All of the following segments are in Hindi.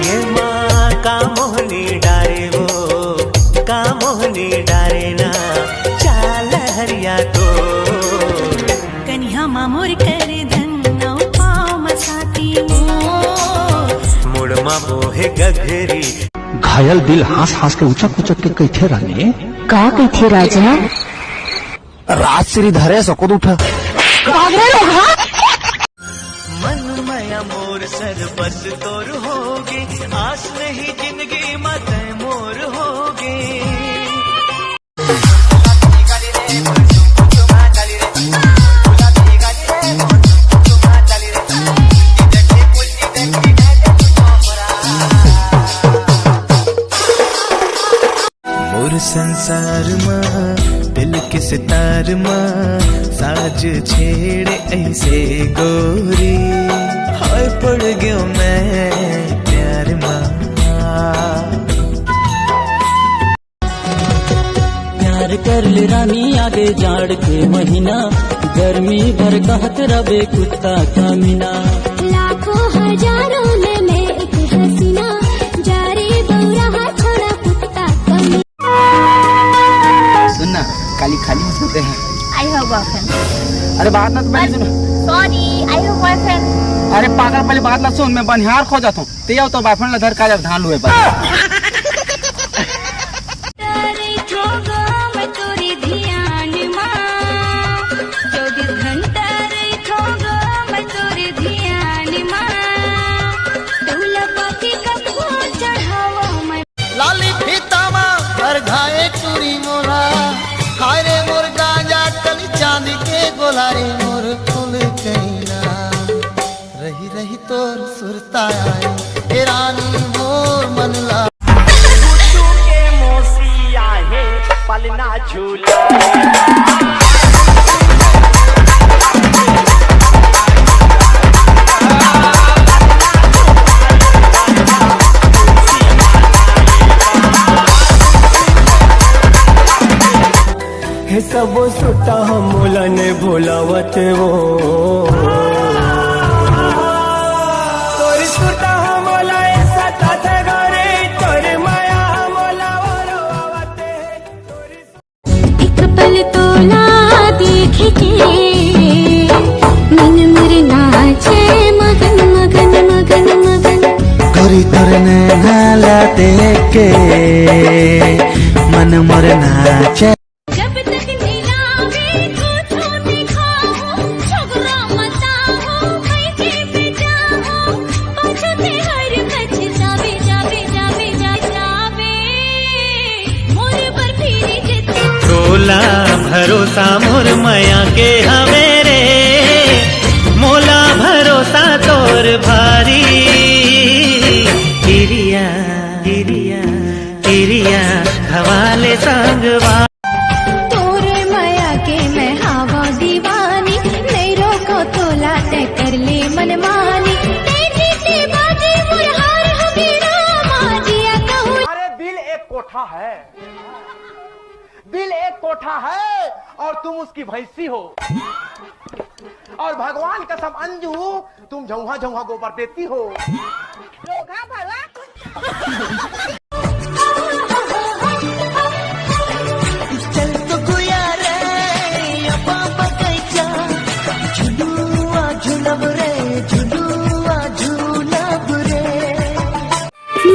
ये माँ का मोहनी डारे वो का मोहनी डारे ना चाल हरिया तो कन्या मामोर कर धन नौ पाव मसाती मुड़मा बोहे गघरी। घायल दिल हास हास के उचक उचक के कैथे रानी का कैथे राजा राज श्री धरे सकूद उठा मन मया मोर सर बस तोर होगे आस नहीं जिंदगी मत मोर होगे। मोर संसार माँ दिल के सितार माँ साज छेड़े ऐसे गोरी हाय पड़ गयो मैं प्यार माँ। प्यार कर ले रानी आगे जाड़ के महीना गर्मी भर कहत रबे कुत्ता का मीना लाखों हजारों में एक हसीना जारे बौरा छोड़ा कुत्ता कमी। सुनना काली खाली सोते हैं। I have boyfriend. अरे बात ना तो पहले सुनो। Sorry, I have boyfriend. अरे पागल पहले बात ना सुन, मैं बनिहार खो जाता हूँ ते तो बॉयफ्रेंड लधर का जब धान लुए पर लाली फीतामा हर घाए चूरी मोला हाय रे मोर गांजा कली चांदी के गोला रे मोर फूल कैना रही रही तोर सुरता आए हे रानी मोर मनला कुटू के मोसिया है पलना झूला। सब सुटा हम मोलन भोलावत वो तोरी सुटा हम मोला ऐसा ताते घरे तोरी माया मोला वरवावते तोरी एक पल तोला देख के मन मेरे नाचे मगन मगन मगन मगन तोरी तरने नाला देख के मन मोर नाचे। भरोसा मोर मया के हमेरे मोला भरोसा तोर भारी हिरिया हिरिया हिरिया हवाले संगवा तोरे माया के मैं हवा दीवानी नहीं रोको तो लाते कर ले मनमानी तेरी बाजी मुरहार हो गिरा माजिया कहूँ। अरे दिल एक कोठा है, दिल एक कोठा है और तुम उसकी भैंसी हो और भगवान कसम अंजू तुम झौहा झौहा गोबर देती हो। चल तो गुया रे पापा कैचा झुलुआ झुलब रे झुलुआ झुलब रे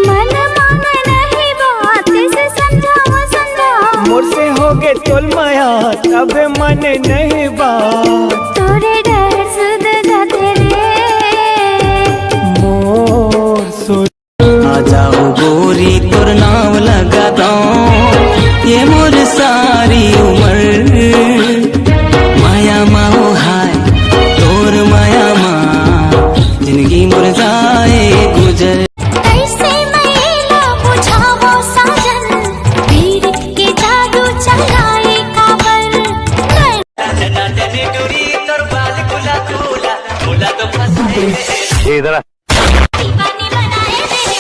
मन मांगे नहीं बात से समझाओ समझाओ मुझसे हो गए तोल माया तब मन नहीं बात तोरे डर सुध जाते रे मोर सो आ जाओ गोरी तोर नाम लगा दो ये मोर सारी उम्र माया माओ हाय तोर माया माँ जिंदगी मोर जाए गुजर। कैसे मैं ना बुझावो साजन वीर के जादू चलाए काबर इधर दीवानी बनाए मेरे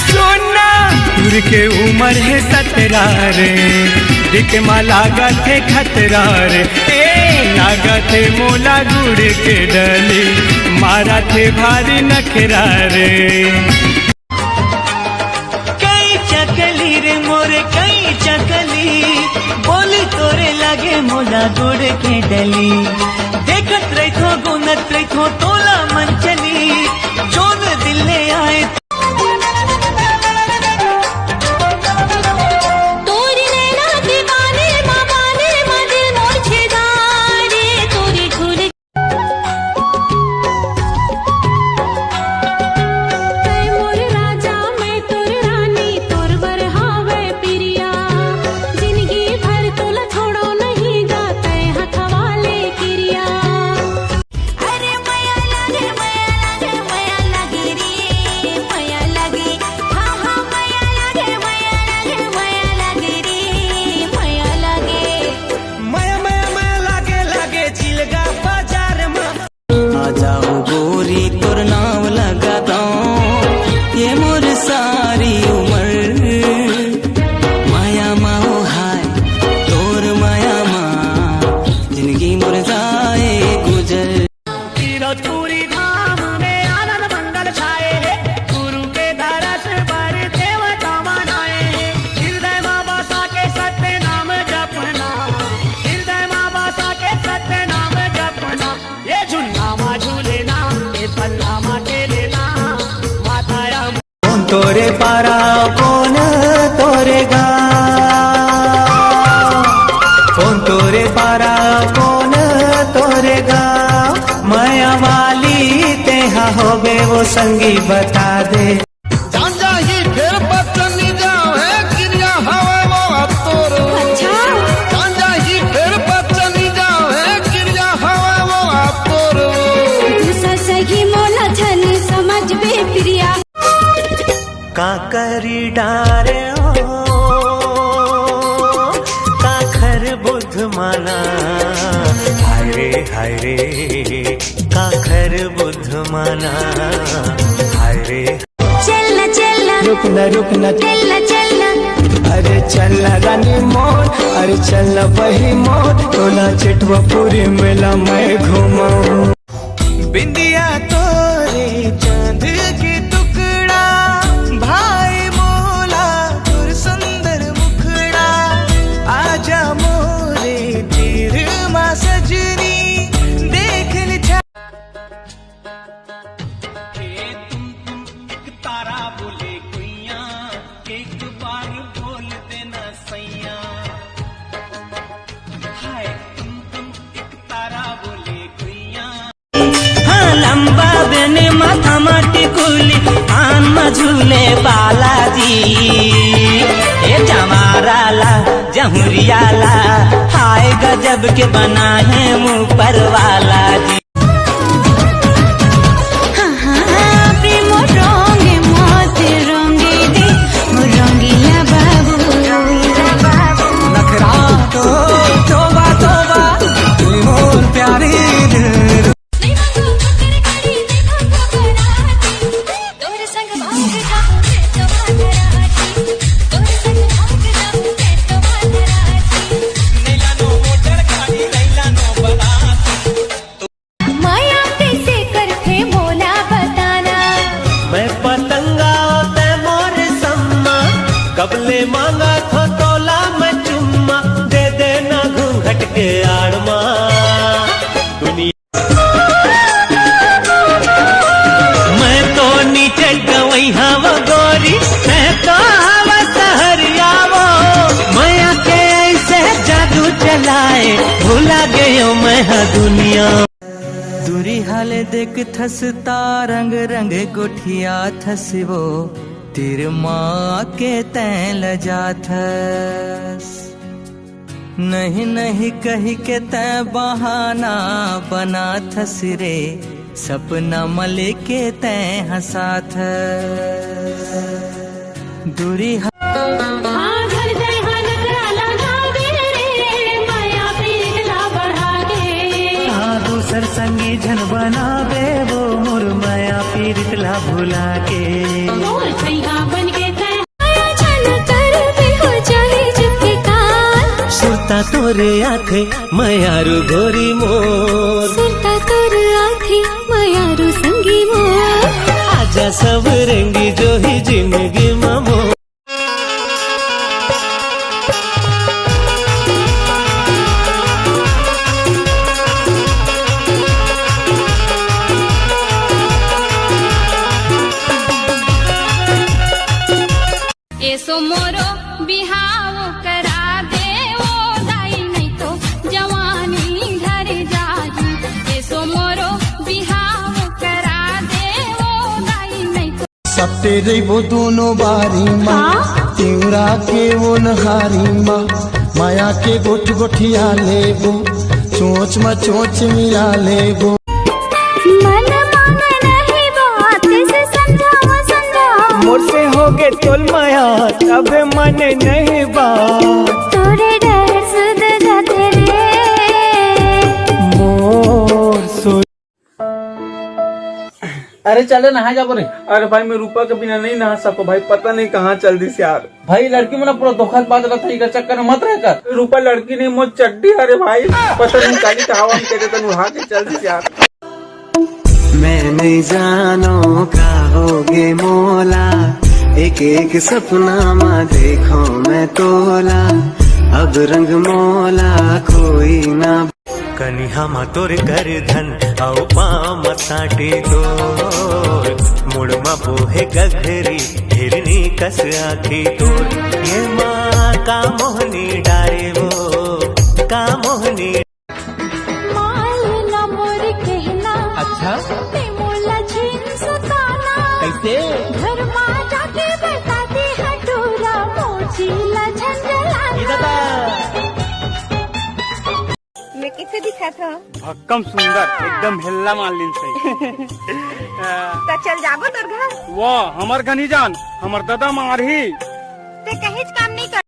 सोना दूर के उम्र है 17 रे दिख मा लागत है खतरा रे, लागत है मोला गुड़ के डली, मारा थे भारी नखरा रे। कई चकली रे मोरे कई चकली, बोली तोरे लगे मोला गुड़ के डली, देखत रही थो गुनत रही थो तोला मंचली, जोन दिल ले आए तोरे पारा कौन तोरेगा, कौन तोरे पारा कौन तोरेगा, माया वाली तेहा होगे वो संगी बता दे। जांजा ही फिर पत्नी जाओ है गिरिया हवा वो अब तोरो, जांजा ही फिर पत्नी जाओ है गिरिया हवा वो अब तोरो, सही मोला छन समझ बे प्रिया, काकरी डारे हो काखर बुध माना, हाय रे काखर बुध माना, हाय रे। चलना चलना रुकना चलना चलना, अरे चलना रानी मोर, अरे चलना बही मोर, तोला चिटवा पूरी मेला मैं घुमाऊं। बिंदिया तोरे चांद की टुकड़ा, भाई मोला तुर सुंदर मुखड़ा, आजा मोरे तीर मा सजनी देख ले तुम तारा बोले कुइया, एक बार बोल देना सैया, हाय तुम एक तारा बोले कुइया। हाँ लंबा बने माथा माटी कुली, आन मझूले बालाजी, ये जमारा ला जहुरिया ला, हाय गजब के बना है मुँह पर वाला जी। कबले मांगा थो तोला मैं चुम्मा, दे देना घूंघट के आड़मा दुनिया। मैं तो नीचे गवई हवा गोरी, मैं तो हवा सहरिया वो, माया के ऐसे जादू चलाए, भूला गयो मैं दुनिया। दूरी हाले देख थसता रंग रंग गोठिया थसवो, तेरे माँ के तैं लजा थस, नहीं कही के तैं बहाना बना थस रे, सपना मले के तैं हंसा थस। दूरी दूसर संगी झन बना बे वो मोर माया पीरितला भुला के। बन के हो जाए जब के काल सुरता तोरे आथे मयारू गोरी मोर सुरता तोर आथे मयारू संगी मोर आजा सब रंगी जो ही जिंदगी ममो एसो मोरो बिहाव करा दे ओ दाई नहीं तो जवानी घर जाजू एसो मोरो बिहाव करा दे ओ दाई नहीं तो सपटे रही दोनों बारी माँ तिवरा के वो नहारी माँ माया के गोठ गोठिया लेबो चोच में चोच मिला लेबो मन माने नहीं बात से समझाओ समझाओ मुझसे हो गए तोल माया तब मन नहीं बात तोरे डर सुध जाते रे मोर सो अरे चले नहा जा बोरे। अरे भाई मैं रूपा के बिना नहीं नहा सको भाई, पता नहीं कहाँ चल दी यार। भाई लड़की में ना पूरा धोखा बात रहा था चक्कर में मत रहकर। रूपा लड़की नहीं मोर चड्डी। अरे भाई पता नहीं काली का हवा में कहते तन उड़ा के चल दी यार। मैं नहीं जानो का होगे मोला एक एक सपना मा देखो मैं तोला अब रंग मोला कोई ना कनिहा मा तोर कर धन औ पाम साटे तोर मुड़ मा बोहे गघरी हिरनी कस आखी तोर ये माँ का मोहनी डारे वो का मोहनी मालना मोर कहना अच्छा ते मोला छीन सताना कैसे? घर माँ जाके बताते हटूरा मोचीला झंझलाना मैं किसे दिखा था भक्कम सुंदर एकदम हिल्ला मालिन से तो चल जाबो तोर घर वो हमर घनी जान हमर दादा मारही ते कहीं काम नहीं कर